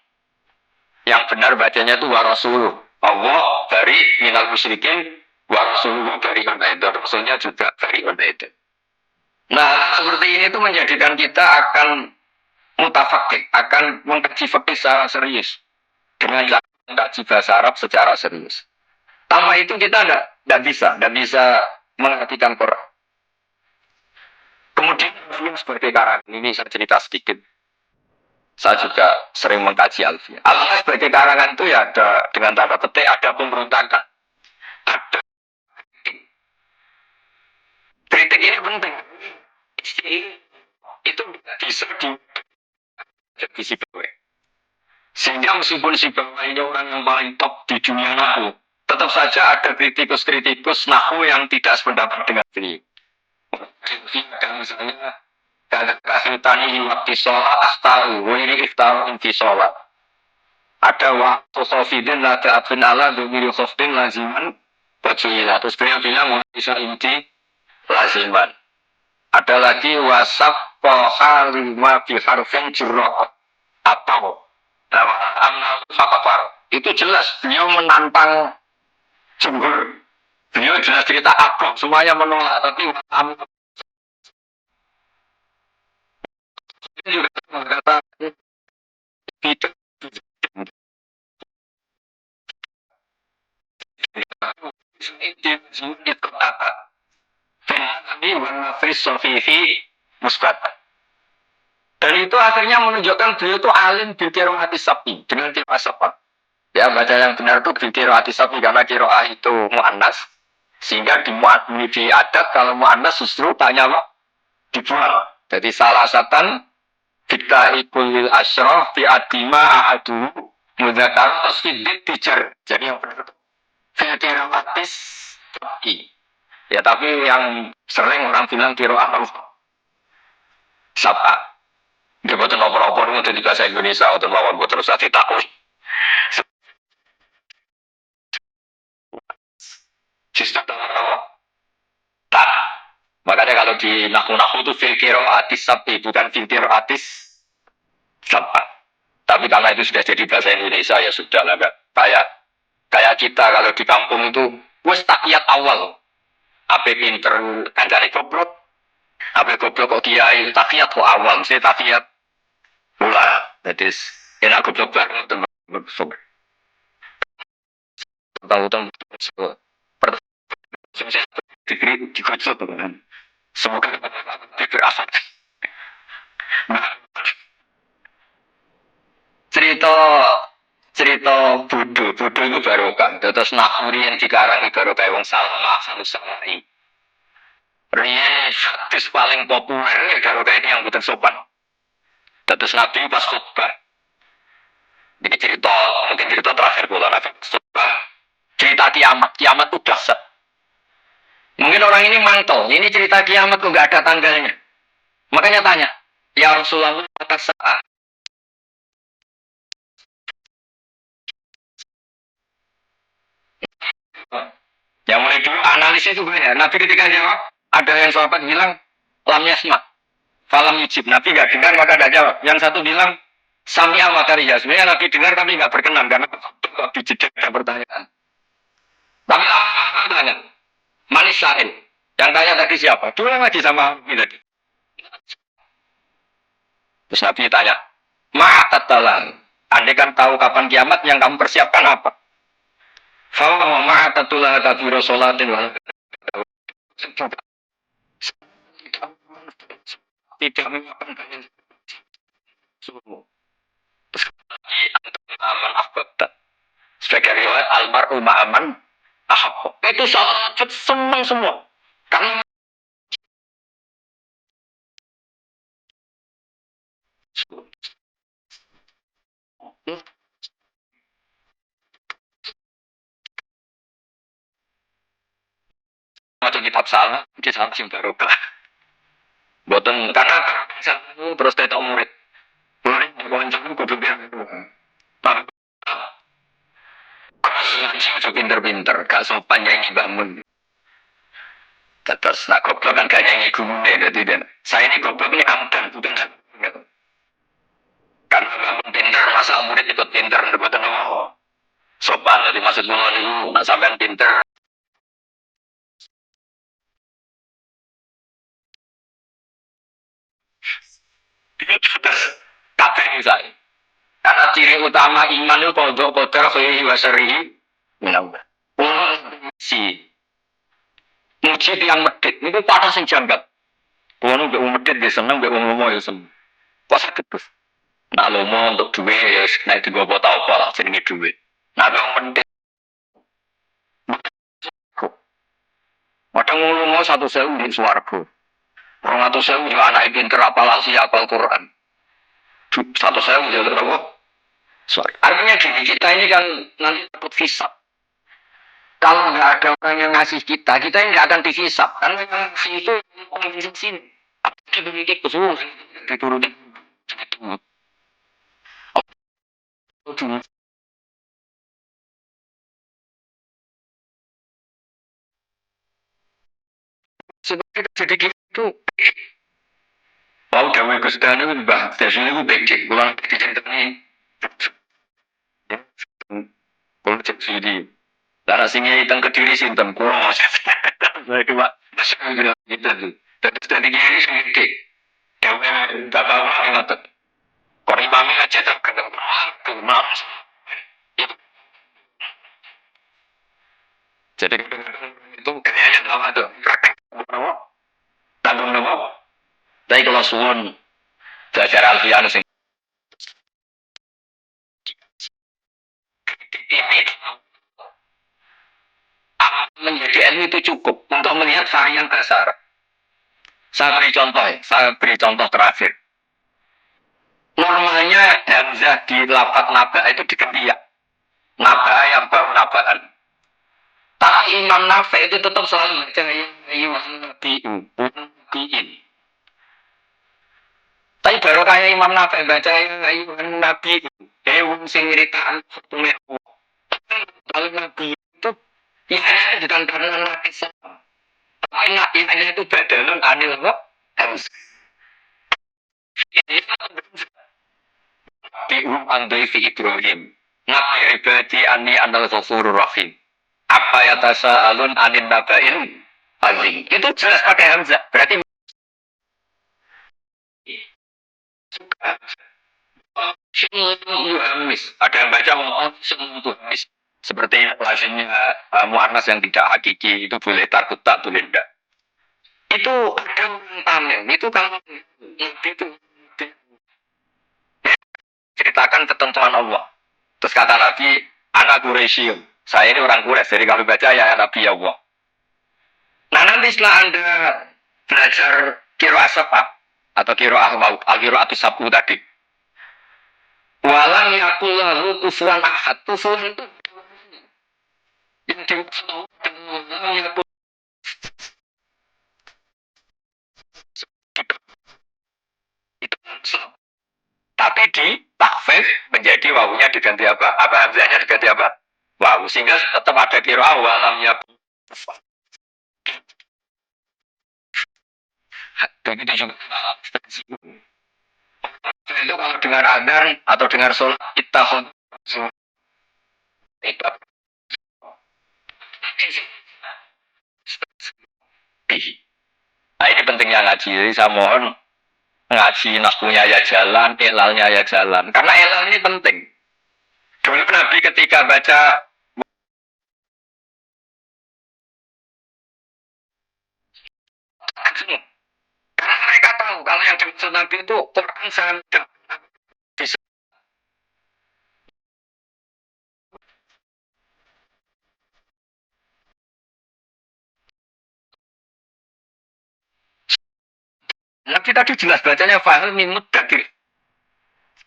Speaker 7: yang benar bacanya itu wa rasul. Allah dari minal musyrikin wa rasuluhu dari unaidah. Rasulnya juga dari unaidah. Nah, seperti ini itu menjadikan kita akan mutafakik, akan mengkaji fikih secara serius. Dengan mengkaji bahasa Arab secara serius. Tanpa itu kita tidak bisa mengartikan Quran. Kemudian sebagai karangan ini saya cerita sedikit. Saya juga sering mengkaji Alfiyah. Alfiyah sebagai karangan itu ya ada dengan tanda petik ada pemberontakan. Ada kritik ini penting. itu bisa di si bawah. Sehingga meskipun si bawah ini orang yang paling top di dunia nahu, tetap saja ada kritikus-kritikus nahu yang tidak sependapat dengan beliau. Misalnya, ada kahitani waktu sholat astaru, wiri iftaru inti sholat. Ada waktu khofidin la ta'afin ala dumiri khofidin laziman bajuila. Terus beliau bilang bisa inti laziman. Ada lagi wasaf pohalima biharfin jurok atau itu jelas beliau menantang jumhur. Beliau jelas cerita abok semuanya menolak, tapi juga mengatakan itu ini warna filosofi musbat. Dan itu akhirnya menunjukkan beliau itu alim bil qiraati sapi dengan qiraat sapat. Ya, baca yang benar itu bil qiraati sapi karena qiraah itu muannas. Sehingga di adat kalau muannas justru tanya dibuang. Jadi salah satan kita ikul asyraf fi adima ahadu mudzakar tasfidid tijar. Jadi yang benar itu fil qiraatis sapi. Ya, tapi yang sering orang bilang qiraah sapa. Dia buat nomor-nomor itu di bahasa Indonesia atau lawan buat terus hati takut. Sistem tak. Makanya kalau di nahu-nahu itu filtro atis sapi bukan filtro atis sapa. Tapi karena itu sudah jadi bahasa Indonesia ya sudah lah, kayak kita kalau di kampung itu wes takiyat awal. Apa pinter kancane goblok. Apa goblok kok kiai takiyat kok awal, saya takiyat mula, jadi enak goblok banget teman tahu dikri dikocok teman. Semoga berasal. cerita bodoh itu baru kan. Terus nakuri yang dikarang baru kayak wong salah ini. Rian hadis paling populer baru kayak ini yang bukan sopan. Terus Nabi pas khutbah. Ini mungkin cerita terakhir pula Nabi khutbah. Cerita kiamat itu dahsyat. Mungkin orang ini mantel, ini cerita kiamat kok nggak ada tanggalnya. Makanya tanya, ya Rasulullah mata saat. Ya mulai dulu analisis itu banyak. Nabi ketika jawab, ada yang sahabat bilang lam yasma. Falam yujib, Nabi nggak dengar maka nggak jawab. Yang satu bilang Samia Makaria, sebenarnya Nabi dengar tapi nggak berkenan karena dijeda pertanyaan. Tapi tanya, manis lain. Yang tanya tadi siapa? Dulu lagi sama Nabi tadi. Terus Nabi tanya, ma'atatalan. Andai kan tahu kapan kiamat yang kamu persiapkan apa? Fawa ma'atatulah kabiru sholatin wal tidak mengapa banyak suruh. Terus aman ahbabta. Sebagai riwayat almaru ma'aman ahab. Itu sangat senang semua. Karena macam kitab salah, dia sangat barokah. Boten karena terus tetok murid. Murid dibonceng kudu biar. Ngaji pinter-pinter, gak sopan nyanyi bangun. Terus nak goblok kan gak nyanyi gumune jadi saya ini goblok ini amdan bukan karena bangun pinter masa murid ikut pinter boten sopan jadi maksud kula niku nak sampean pinter kabeh saya. Karena ciri utama iman itu kodok kodar khairi wa syarrihi minallah. Si muji yang medit niku panas sing jangkat. Kulo mbek wong medit ya seneng, mbek wong lomo ya seneng. Kok saged terus. Nak lomo untuk duwe ya nek digo apa tau apa lah jenenge duwe. Nak wong medit Padahal lomo 1.000 di swarga. Orang atau saya juga anak pinter apal apal Quran. 100.000 jadi berapa? Sorry. Artinya gini, kita ini kan nanti takut hisap. Kalau nggak ada orang yang ngasih kita ini nggak akan dihisap. Karena yang ngasih itu orang di sini. Apa begitu kesuruh diturutin. Sebenarnya jadi gitu. Mau gawe kesudahan itu mbah, biasanya itu becek, pulang dicerita nih. Kalau cek sini, darah singa hitam ke diri sintam, kurang saya cuma gitu tuh. Terus dari kiri sedikit, gawe bapak orang ngotot. Kalau imamnya aja tak kena tuh malas. Jadi itu kayaknya apa tuh? Tanggung nama. Tapi kalau suwun belajar alfian sing ini menjadi ilmu itu cukup untuk melihat varian bahasa Arab. Saya beri contoh terakhir. Normalnya hamzah di lapat naba itu diganti ya. Naba yang baru nabaan. Tapi Imam Nafi itu tetap selalu baca nabiin. Tapi baru kayak Imam Nafi baca nabi wong sing nyeritaan kalau nabi itu ya bukan karena nabi sama. Tapi nabi itu badalan anil apa? Harus. Nabi'um andaifi Ibrahim. Nabi ibadi anni anal ghafurur rahim. Apa ya tasa'alun anin naba'in azim. Itu jelas pakai hamzah. Berarti Yuhamis. Ada yang baca Yuhamis. Seperti lazimnya mu'annas yang tidak hakiki. Itu boleh takut tak, boleh tidak. Itu ada orang tamim. Itu kalau itu ceritakan ketentuan Allah. Terus kata Nabi, anak Quraisy. Saya ini orang Quraisy, jadi kalau baca ya Nabi Allah. Nah nanti setelah Anda belajar kiroah sabah atau kiroah al-kiroatu sabu tadi, walang yakullahu kufuwan ahad. Kufuwan itu yang dimaksud itu tapi di takfif menjadi wawunya diganti apa? Apa hamzahnya diganti apa? Wawu, sehingga tetap ada kiroah walamnya. Begitu juga itu kalau dengar adzan atau dengar sholat kita nah ini pentingnya ngaji. Jadi saya mohon ngaji nahkunya ya jalan, ilalnya ya jalan. Karena ilal ini penting. Dulu Nabi ketika baca karena mereka tahu kalau yang dimaksud Nabi itu Quran sangat bisa. Nabi tadi jelas bacanya fa'al mimut dakir.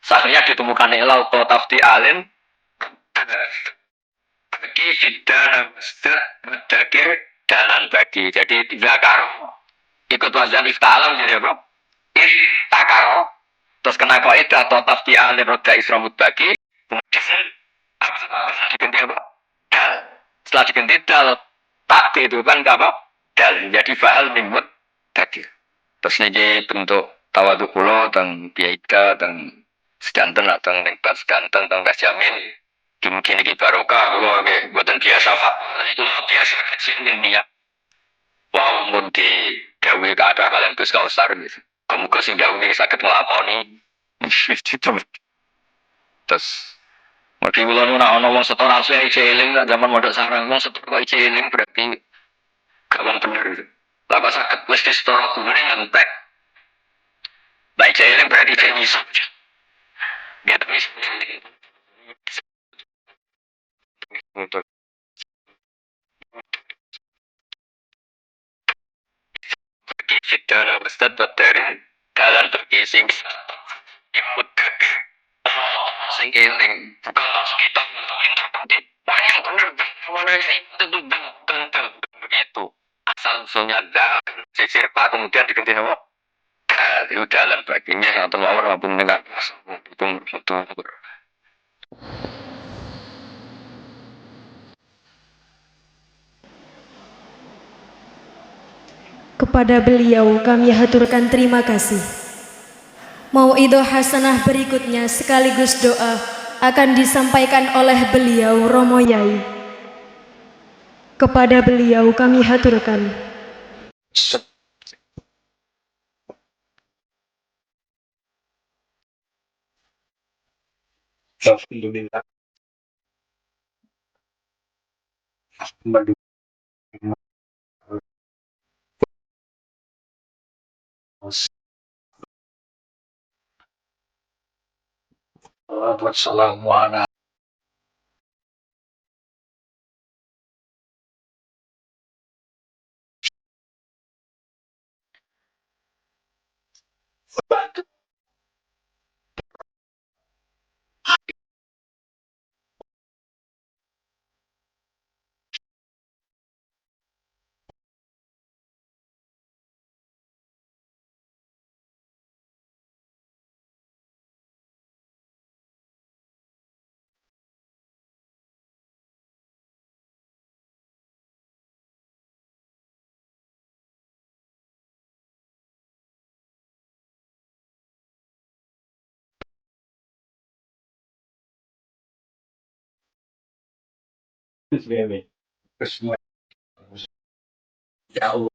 Speaker 7: Saatnya ditemukan ilal tafti alin bagi fidana masdar mudakir dalan bagi. Jadi tidak karo ikut wazan ifta'alam jadi apa? Iftakaro terus kena kaidah atau tafti alin roda isramud bagi kemudian diganti apa? Dal. Setelah diganti dal takti itu kan apa? Dal. Jadi fa'al mimut dakir. Terus ini bentuk tawadhu kula teng biaida teng sedanten teng nikbat sedanten teng kasjamin mungkin iki barokah kula nggih mboten biasa Pak itu biasa kecil ini ya wow mun di gawe kathah kalian Gus Kausar gitu muga sing gawe saged nglakoni terus mesti kula nu nek ana wong setor asli eling zaman mondok sarang wong setor kok eling berarti gawang bener gitu. Lah kok saged wis disetor gumene ngentek. Baik eling berarti jenis dia tulis untuk secara besar eling-eling, bukan langsung kita interpretasi. Wah yang benar, mana itu benar begitu. Asal usulnya ada, sisir pak kemudian diganti nama. Itu jalan baginya atau orang pun dengan itu.
Speaker 1: Kepada beliau kami haturkan terima kasih. Mauidhah hasanah berikutnya sekaligus doa akan disampaikan oleh beliau Romo Yai. Kepada beliau kami haturkan.
Speaker 5: Alhamdulillah. Wassalamualaikum. Ya Allah.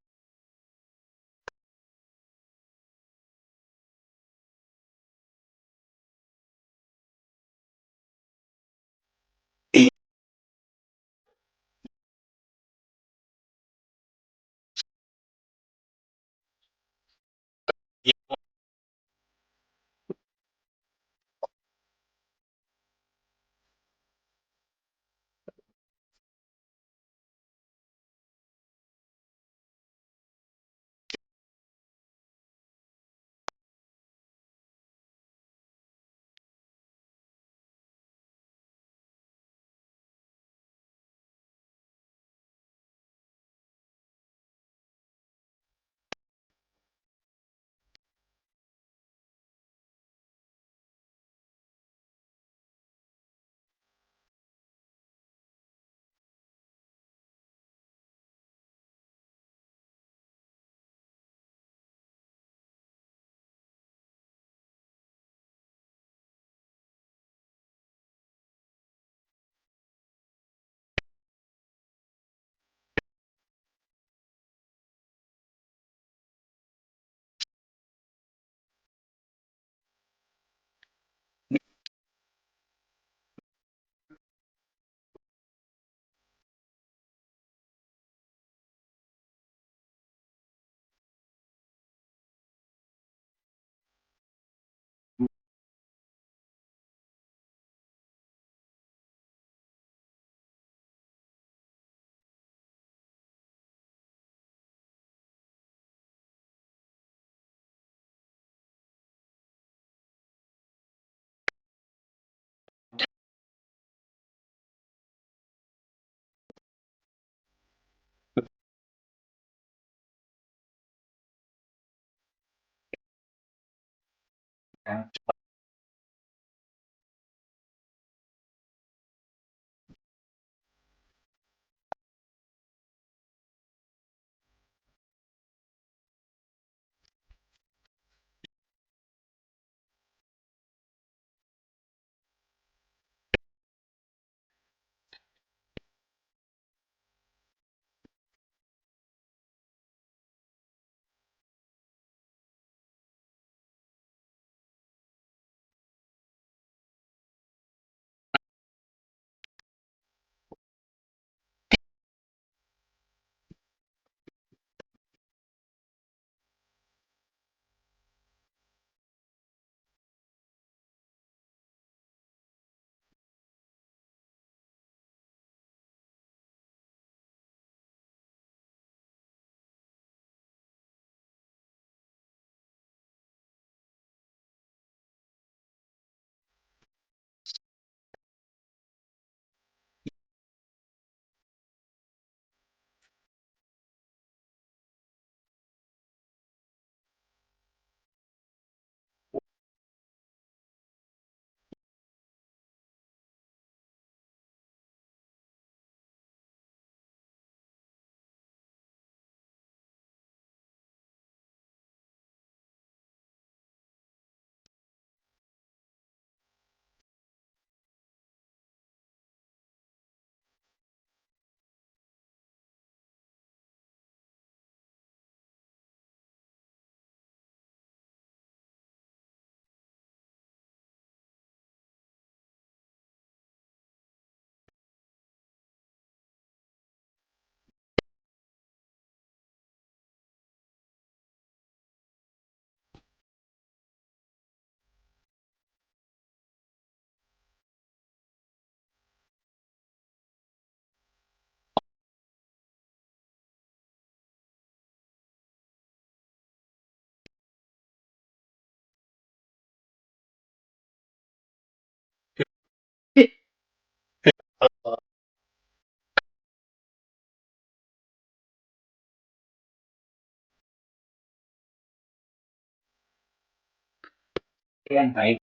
Speaker 5: yang baik.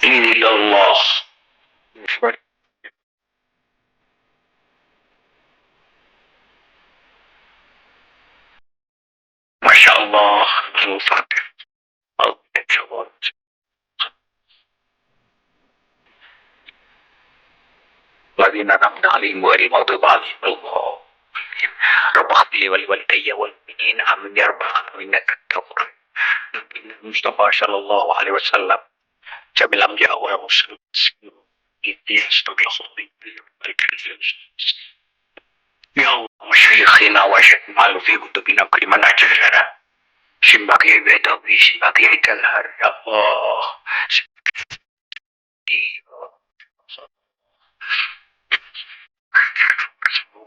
Speaker 7: Illallah. Masya Allah. Al-Fatih. Al-Fatih. الذين أنعمت عليهم غير المغضوب عليهم ولا الضالين رب اغفر لي ولوالدي والمؤمنين آمين يا رب العالمين إنك أنت الغفور الرحيم المصطفى صلى الله عليه وسلم جميع الأنبياء والرسل يا الله مشايخنا وشيخنا في كتبنا كل من أجرنا سبحانك عبادك سبحانك الهر يا الله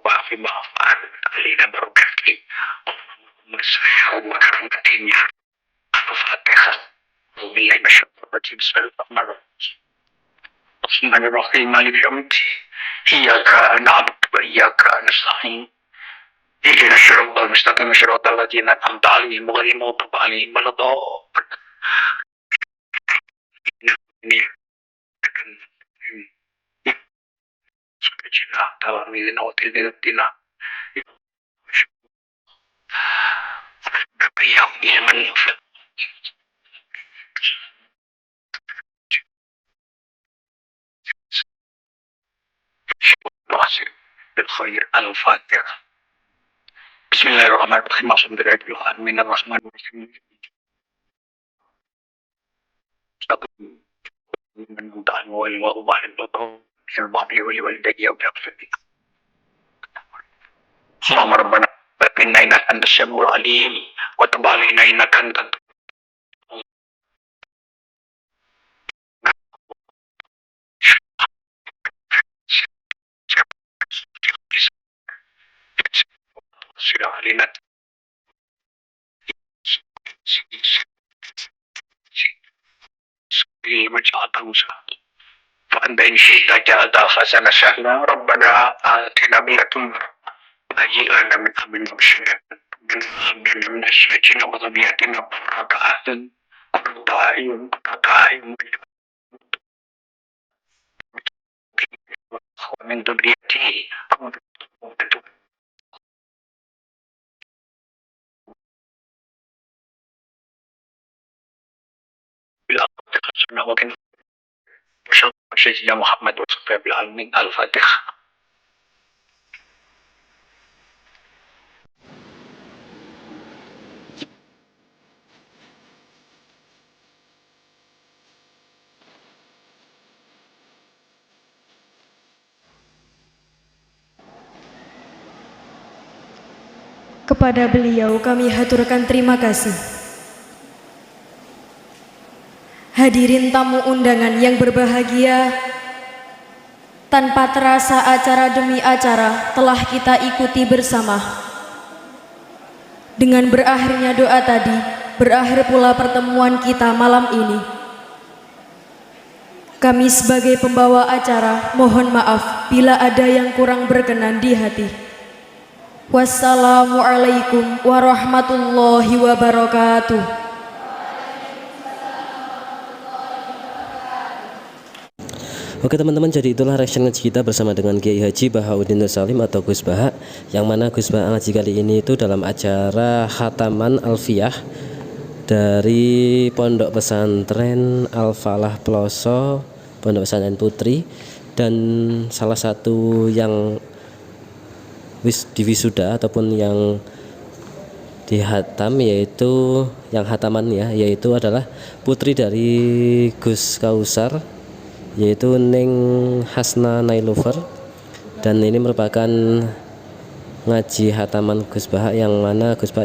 Speaker 7: وفي معفان علينا بركاته مسيح وكرمتين الفاتحة وبالله بشر الرجيم بسم الله الرحمن الرحيم الرحمن الرحيم مالك يوم الدين إياك نعبد وإياك نستعين اهدنا الصراط المستقيم صراط الذين أنعمت عليهم غير المغضوب عليهم ولا الضالين dalam ini nautil tina yang ini بالخير الفاتحة بسم الله الرحمن الرحيم الحمد لله من الرحمن الرحيم من دعاء والله الباقي ولوالدي وبأقصدي اللهم ربنا إنا إنك أنت السميع العليم وتب علينا إنك أنت علينا مجعلته سهلا فأنت إن شئت جعلتها حسنة سهلا ربنا آتنا من لدنك أجلنا من أمن المسلمين من السجن وذريتنا قرة أعين قرة أعين ومن ذريته وكن سيدنا محمد وصحبه العالمين الفاتحة.
Speaker 1: Kepada beliau kami haturkan terima kasih. Hadirin tamu undangan yang berbahagia, tanpa terasa acara demi acara telah kita ikuti bersama. Dengan berakhirnya doa tadi, berakhir pula pertemuan kita malam ini. Kami sebagai pembawa acara mohon maaf bila ada yang kurang berkenan di hati. Wassalamualaikum warahmatullahi wabarakatuh.
Speaker 6: Oke teman-teman, jadi itulah reaction ngaji kita bersama dengan Kiai Haji Bahauddin Nur Salim atau Gus Baha, yang mana Gus Baha ngaji kali ini itu dalam acara Khataman Alfiyah dari Pondok Pesantren Al-Falah Peloso, Pondok Pesantren Putri, dan salah satu yang diwisuda ataupun yang dihatam, yaitu yang hataman ya, yaitu adalah putri dari Gus Kausar, yaitu Neng Hasna Nailover, dan ini merupakan ngaji hataman Gus Baha, yang mana Gus Baha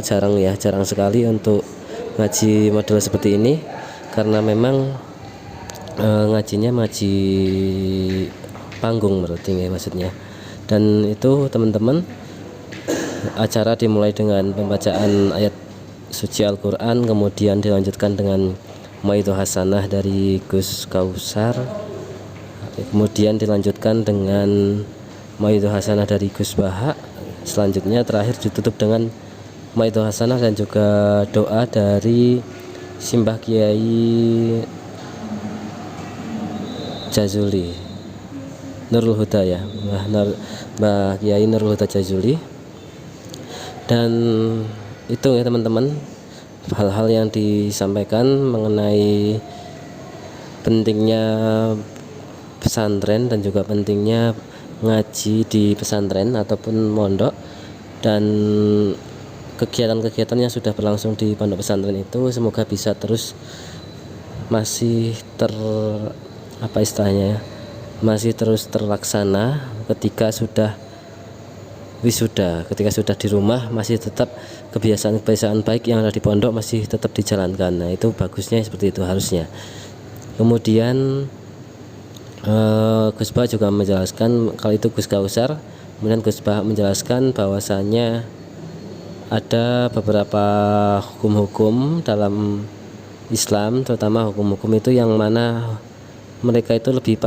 Speaker 6: jarang sekali untuk ngaji model seperti ini, karena memang ngajinya ngaji panggung berarti ya maksudnya. Dan itu teman-teman, acara dimulai dengan pembacaan ayat suci Al-Quran, kemudian dilanjutkan dengan Maidah Hasanah dari Gus Kausar, kemudian dilanjutkan dengan Maidah Hasanah dari Gus Baha, selanjutnya terakhir ditutup dengan Maidah Hasanah dan juga doa dari Simbah Kiai Jazuli, Nurul Huda ya, Mbah Kiai Nurul Huda Jazuli. Dan itu ya teman-teman, hal-hal yang disampaikan mengenai pentingnya pesantren dan juga pentingnya ngaji di pesantren ataupun mondok, dan kegiatan-kegiatan yang sudah berlangsung di pondok pesantren itu semoga bisa terus masih masih terus terlaksana ketika sudah wisuda, ketika sudah di rumah masih tetap kebiasaan-kebiasaan baik yang ada di pondok masih tetap dijalankan. Nah, itu bagusnya seperti itu harusnya. Kemudian Gus Bah juga menjelaskan, kalau itu Gus Kausar, kemudian Gus Bah menjelaskan bahwasannya ada beberapa hukum-hukum dalam Islam, terutama hukum-hukum itu yang mana mereka itu lebih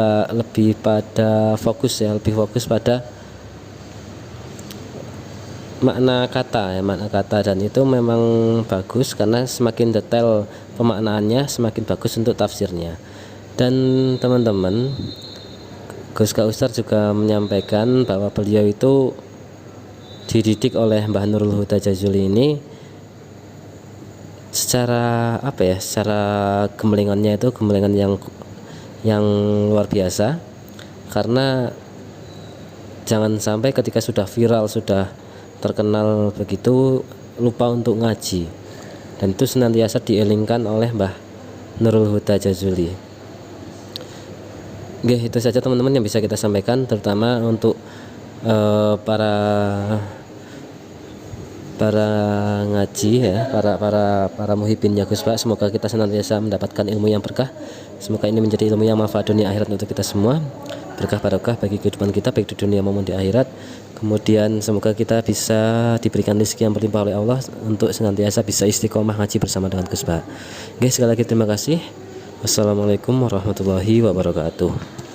Speaker 6: pada fokus ya, lebih fokus pada makna kata, dan itu memang bagus karena semakin detail pemaknaannya semakin bagus untuk tafsirnya. Dan teman-teman, Gus Kausar juga menyampaikan bahwa beliau itu dididik oleh Mbah Nurul Huda Jazuli ini secara secara gemblengannya itu gemblengan yang luar biasa, karena jangan sampai ketika sudah viral, sudah terkenal begitu lupa untuk ngaji, dan itu senantiasa dielingkan oleh Mbah Nurul Huda Jazuli. Oke, itu saja teman-teman yang bisa kita sampaikan, terutama untuk para ngaji ya, para muhibin ya Gus Bah. Semoga kita senantiasa mendapatkan ilmu yang berkah. Semoga ini menjadi ilmu yang manfaat dunia akhirat untuk kita semua, berkah barokah bagi kehidupan kita baik di dunia maupun di akhirat. Kemudian semoga kita bisa diberikan rezeki yang berlimpah oleh Allah untuk senantiasa bisa istiqomah ngaji bersama dengan Gus Bah. Oke, sekali lagi terima kasih. Wassalamualaikum warahmatullahi wabarakatuh.